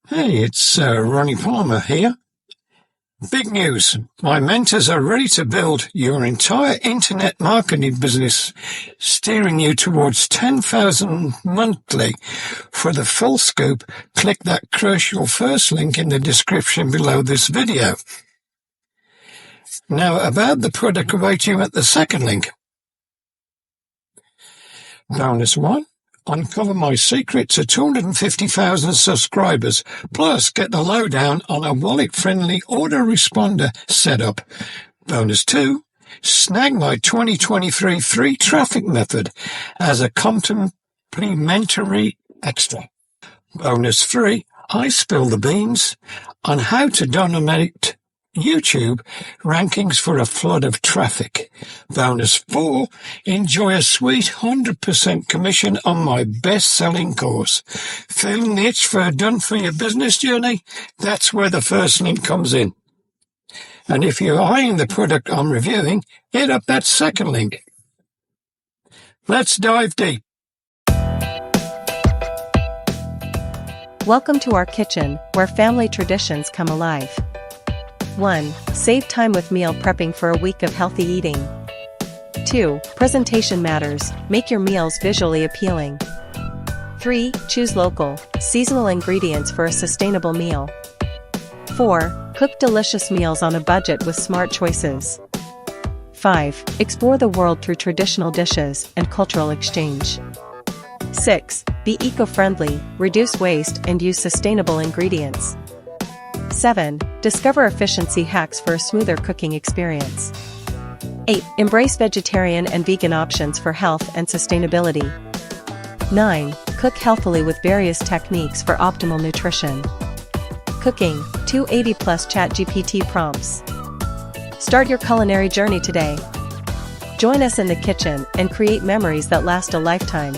Hey, it's Ronnie Palmer here. Big news. My mentors are ready to build your entire internet marketing business, steering you towards 10,000 monthly. For the full scoop, click that crucial first link in the description below this video. Now, about the product awaiting at the second link. Bonus 1. Uncover my secret to 250,000 subscribers, plus get the lowdown on a wallet-friendly autoresponder setup. Bonus 2. Snag my 2023 free traffic method as a complimentary extra. Bonus 3. I spill the beans on how to dominate YouTube rankings for a flood of traffic. Bonus 4, enjoy a sweet 100% commission on my best-selling course. Feeling the itch for a done-for-your business journey? That's where the first link comes in. And if you're eyeing the product I'm reviewing, hit up that second link. Let's dive deep. Welcome to our kitchen, where family traditions come alive. 1. Save time with meal prepping for a week of healthy eating. 2. Presentation matters, make your meals visually appealing. 3. Choose local, seasonal ingredients for a sustainable meal. 4. Cook delicious meals on a budget with smart choices. 5. Explore the world through traditional dishes and cultural exchange. 6. Be eco-friendly, reduce waste and use sustainable ingredients. 7. Discover efficiency hacks for a smoother cooking experience. 8. Embrace vegetarian and vegan options for health and sustainability. 9. Cook healthily with various techniques for optimal nutrition. Cooking, 280+ Chatgpt prompts. Start your culinary journey today. Join us in the kitchen and create memories that last a lifetime.